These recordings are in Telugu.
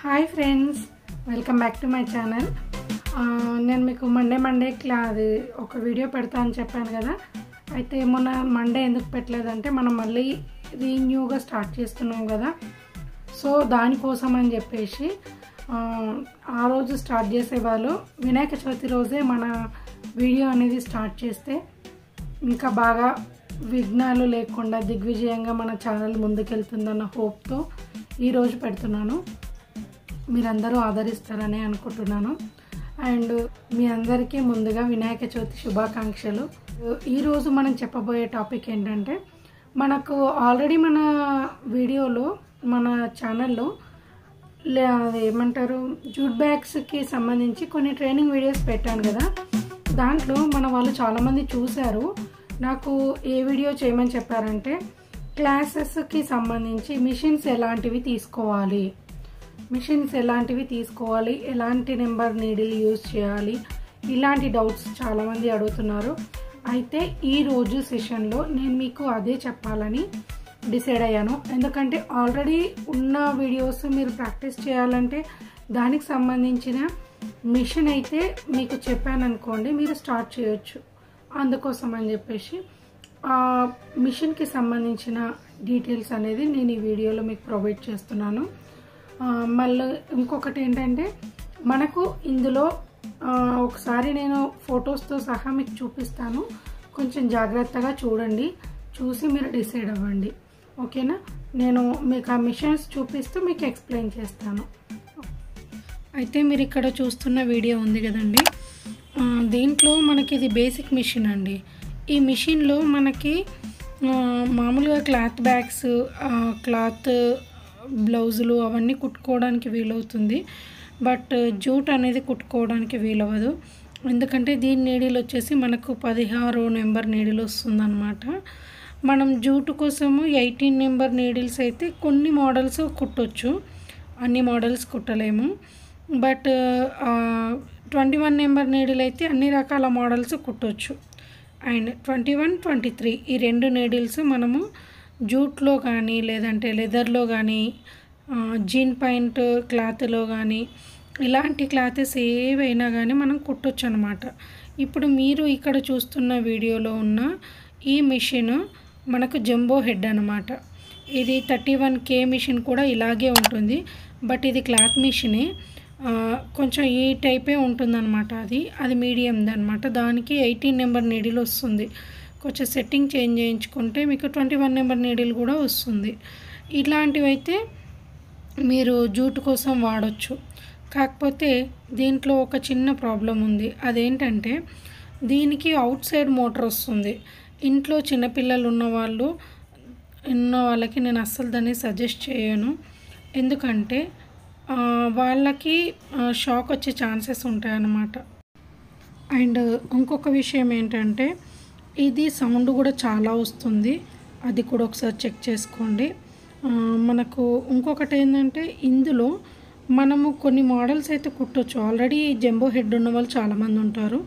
Hi friends, welcome back to my channel. నేను మీకు మండే అది ఒక వీడియో పెడతా అని చెప్పాను కదా. అయితే మొన్న మండే ఎందుకు పెట్టలేదంటే మనం మళ్ళీ రీన్యూగా స్టార్ట్ చేస్తున్నాం కదా. సో దానికోసం అని చెప్పేసి ఆ రోజు స్టార్ట్ చేసేవాళ్ళు వినాయక చవితి రోజే మన వీడియో అనేది స్టార్ట్ చేస్తే ఇంకా బాగా విఘ్నాలు లేకుండా దిగ్విజయంగా మన ఛానల్ ముందుకెళ్తుందన్న హోప్తో ఈరోజు పెడుతున్నాను. మీరందరూ ఆదరిస్తారని అనుకుంటున్నాను. అండ్ మీ అందరికీ ముందుగా వినాయక చవితి శుభాకాంక్షలు. ఈరోజు మనం చెప్పబోయే టాపిక్ ఏంటంటే, మనకు ఆల్రెడీ మన వీడియోలో మన ఛానల్లో ఏమంటారు జూట్ బ్యాగ్స్కి సంబంధించి కొన్ని ట్రైనింగ్ వీడియోస్ పెట్టాను కదా. దాంట్లో మన వాళ్ళు చాలామంది చూశారు. నాకు ఏ వీడియో చేయమని చెప్పారంటే, క్లాసెస్కి సంబంధించి మిషన్స్ ఎలాంటివి తీసుకోవాలి, ఎలాంటి నెంబర్ నీడిల్ యూజ్ చేయాలి, ఇలాంటి డౌట్స్ చాలామంది అడుగుతున్నారు. అయితే ఈరోజు సెషన్లో నేను మీకు అదే చెప్పాలని డిసైడ్ అయ్యాను. ఎందుకంటే ఆల్రెడీ ఉన్న వీడియోస్ మీరు ప్రాక్టీస్ చేయాలంటే దానికి సంబంధించిన మిషన్ అయితే మీకు చెప్పాను అనుకోండి, మీరు స్టార్ట్ చేయొచ్చు. అందుకోసం అని చెప్పేసి ఆ మిషన్కి సంబంధించిన డీటెయిల్స్ అనేది నేను ఈ వీడియోలో మీకు ప్రొవైడ్ చేస్తున్నాను. మళ్ళీ ఇంకొకటి ఏంటంటే, మనకు ఇందులో ఒకసారి నేను ఫొటోస్తో సహా మీకు చూపిస్తాను. కొంచెం జాగ్రత్తగా చూడండి, చూసి మీరు డిసైడ్ అవ్వండి. ఓకేనా? నేను మీకు ఆ మిషన్స్ చూపిస్తూ మీకు ఎక్స్ప్లెయిన్ చేస్తాను. అయితే మీరు ఇక్కడ చూస్తున్న వీడియో ఉంది కదండి, దీంట్లో మనకి ఇది బేసిక్ మిషన్ అండి. ఈ మిషన్లో మనకి మామూలుగా క్లాత్ బ్యాగ్స్, క్లాత్ బ్లౌజులు అవన్నీ కుట్టుకోవడానికి వీలవుతుంది. బట్ జూట్ అనేది కుట్టుకోవడానికి వీలవ్వదు. ఎందుకంటే దీని నీడిల్ వచ్చేసి మనకు 16 నెంబర్ నీడిల్ వస్తుందన్నమాట. మనం జూట్ కోసము 18 నెంబర్ నీడిల్స్ అయితే కొన్ని మోడల్స్ కుట్టొచ్చు, అన్ని మోడల్స్ కుట్టలేము. బట్ 21 నెంబర్ నీడిల్ అయితే అన్ని రకాల మోడల్స్ కుట్టొచ్చు. అండ్ 21, 23 ఈ రెండు నీడిల్స్ మనము జూట్లో కానీ లేదంటే లెదర్లో కానీ జీన్ పాయింట్ క్లాత్లో కానీ ఇలాంటి క్లాతెస్ ఏవైనా కానీ మనం కుట్టొచ్చు అనమాట. ఇప్పుడు మీరు ఇక్కడ చూస్తున్న వీడియోలో ఉన్న ఈ మిషన్ మనకు జంబో హెడ్ అనమాట. ఇది 31K మిషన్ కూడా ఇలాగే ఉంటుంది. బట్ ఇది క్లాత్ మిషనే, కొంచెం ఈ టైపే ఉంటుందన్నమాట. అది మీడియంది అనమాట. దానికి 18 నెంబర్ నీడిల్ వస్తుంది. కొంచెం సెట్టింగ్ చేంజ్ చేయించుకుంటే మీకు 21 నెంబర్ నీడిల్ కూడా వస్తుంది. ఇట్లాంటివి అయితే మీరు జూట్ కోసం వాడచ్చు. కాకపోతే దీంట్లో ఒక చిన్న ప్రాబ్లం ఉంది. అదేంటంటే, దీనికి అవుట్ సైడ్ మోటార్ వస్తుంది. ఇంట్లో చిన్నపిల్లలు ఉన్న వాళ్ళకి నేను అస్సలు దాన్ని సజెస్ట్ చేయను. ఎందుకంటే వాళ్ళకి షాక్ వచ్చే ఛాన్సెస్ ఉంటాయన్నమాట. అండ్ ఇంకొక విషయం ఏంటంటే, ఇది సౌండ్ కూడా చాలా వస్తుంది. అది కూడా ఒకసారి చెక్ చేసుకోండి. మనకు ఇంకొకటి ఏంటంటే, ఇందులో మనము కొన్ని మోడల్స్ అయితే కుట్టొచ్చు. ఆల్రెడీ జంబో హెడ్ ఉన్న వాళ్ళు చాలామంది ఉంటారు.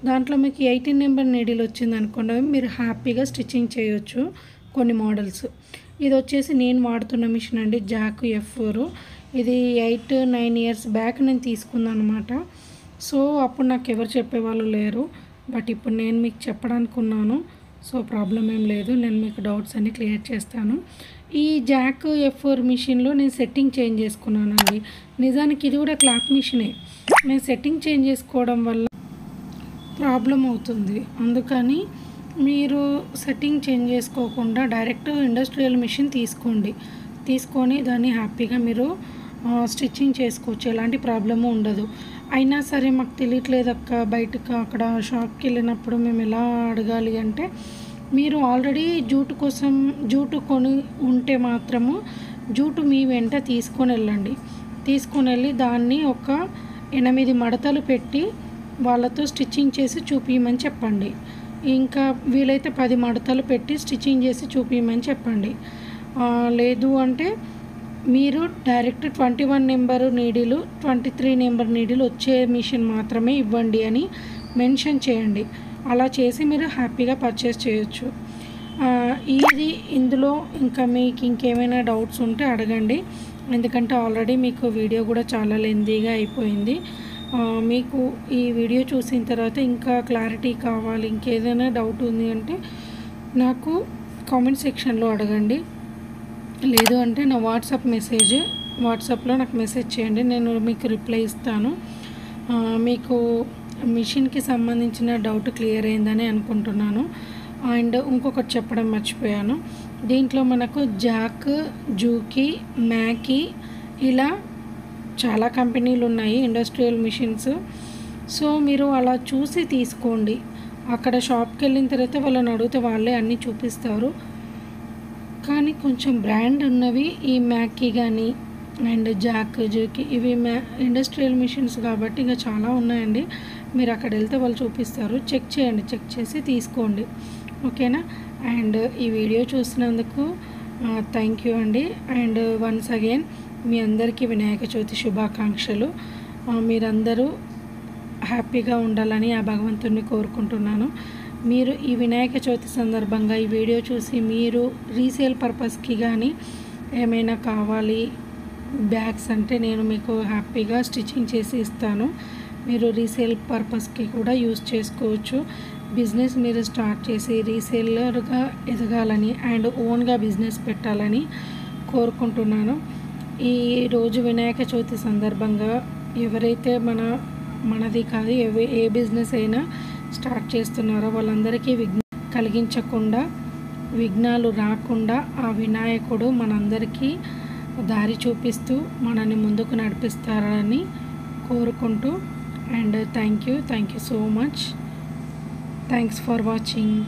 దాంట్లో మీకు 18 నెంబర్ నీడిల్ వచ్చింది అనుకోండి, మీరు హ్యాపీగా స్టిచ్చింగ్ చేయొచ్చు కొన్ని మోడల్స్. ఇది వచ్చేసి నేను వాడుతున్న మిషన్ అండి, జాక్ F4. ఇది 8-9 ఇయర్స్ బ్యాక్ నేను తీసుకున్నాను అనమాట. సో అప్పుడు నాకు ఎవరు చెప్పేవాళ్ళు లేరు. బట్ ఇప్పుడు నేను మీకు చెప్పడానికి ఉన్నాను. సో ప్రాబ్లం ఏం లేదు, నేను మీకు డౌట్స్ అన్నీ క్లియర్ చేస్తాను. ఈ జాక్ F4 మిషన్లో నేను సెట్టింగ్ చేంజ్ చేసుకున్నానండి. నిజానికి ఇది కూడా క్లాత్ మిషనే. నేను సెట్టింగ్ చేంజ్ చేసుకోవడం వల్ల ప్రాబ్లం అవుతుంది. అందుకని మీరు సెట్టింగ్ చేంజ్ చేసుకోకుండా డైరెక్ట్ ఇండస్ట్రియల్ మిషన్ తీసుకొని దాన్ని హ్యాపీగా మీరు స్టిచ్చింగ్ చేసుకోవచ్చు. ఎలాంటి ప్రాబ్లము ఉండదు. అయినా సరే మాకు తెలియట్లేదు అక్క, బయటకు అక్కడ షాప్కి వెళ్ళినప్పుడు మేము ఎలా అడగాలి అంటే, మీరు ఆల్రెడీ జూటు కొని ఉంటే మాత్రము జూటు మీ వెంట తీసుకొని వెళ్ళి దాన్ని ఒక 8 మడతలు పెట్టి వాళ్ళతో స్టిచ్చింగ్ చేసి చూపించమని చెప్పండి. ఇంకా వీలైతే 10 మడతలు పెట్టి స్టిచ్చింగ్ చేసి చూపించమని చెప్పండి. లేదు అంటే మీరు direct 21 number needle 23 number needle వచ్చే మిషన్ మాత్రమే ఇవ్వండి అని మెన్షన్ చేయండి. అలా చేసి మీరు హ్యాపీగా పర్చేస్ చేయొచ్చు. ఇందులో ఇంకా మీకు ఇంకేమైనా డౌట్స్ ఉంటే అడగండి. ఎందుకంటే ఆల్రెడీ మీకు వీడియో కూడా చాలా లెంతీగా అయిపోయింది. మీకు ఈ వీడియో చూసిన తర్వాత ఇంకా క్లారిటీ కావాలి, ఇంకేదైనా డౌట్ ఉంది అంటే నాకు కామెంట్ సెక్షన్లో అడగండి. లేదు అంటే నా వాట్సాప్లో నాకు మెసేజ్ చేయండి, నేను మీకు రిప్లై ఇస్తాను. మీకు మిషన్కి సంబంధించిన డౌట్ క్లియర్ అయిందని అనుకుంటున్నాను. అండ్ ఇంకొకటి చెప్పడం మర్చిపోయాను, దీంట్లో మనకు జాక్, జూకీ, మ్యాకీ ఇలా చాలా కంపెనీలు ఉన్నాయి ఇండస్ట్రియల్ మిషన్స్. సో మీరు అలా చూసి తీసుకోండి. అక్కడ షాప్కి వెళ్ళిన తర్వాత వాళ్ళని అడిగితే వాళ్ళే అన్నీ చూపిస్తారు. కానీ కొంచెం బ్రాండ్ ఉన్నవి ఈ మ్యాకీ కానీ అండ్ జాక్, జూకీ ఇవి ఇండస్ట్రియల్ మిషన్స్ కాబట్టి ఇంకా చాలా ఉన్నాయండి. మీరు అక్కడ వెళ్తే వాళ్ళు చూపిస్తారు. చెక్ చేయండి, చెక్ చేసి తీసుకోండి, ఓకేనా. అండ్ ఈ వీడియో చూసినందుకు థ్యాంక్ యూ అండి. అండ్ వన్స్ అగైన్ మీ అందరికీ వినాయక చవితి శుభాకాంక్షలు. మీరందరూ హ్యాపీగా ఉండాలని ఆ భగవంతుడిని కోరుకుంటున్నాను. మీరు ఈ వినాయక చవితి సందర్భంగా ఈ వీడియో చూసి మీరు రీసేల్ పర్పస్కి కానీ ఏమైనా కావాలి బ్యాగ్స్ అంటే నేను మీకు హ్యాపీగా స్టిచ్చింగ్ చేసి ఇస్తాను. మీరు రీసేల్ పర్పస్కి కూడా యూజ్ చేసుకోవచ్చు. బిజినెస్ మీరు స్టార్ట్ చేసి రీసేలర్గా ఎదగాలని అండ్ ఓన్గా బిజినెస్ పెట్టాలని కోరుకుంటున్నాను. ఈరోజు వినాయక చవితి సందర్భంగా ఎవరైతే మనది కాదు ఏ బిజినెస్ అయినా స్టార్ట్ చేస్తున్నారో వాళ్ళందరికీ విఘ్నాలు రాకుండా ఆ వినాయకుడు మనందరికీ దారి చూపిస్తూ మనల్ని ముందుకు నడిపిస్తారని కోరుకుంటూ and thank you so much. Thanks for watching.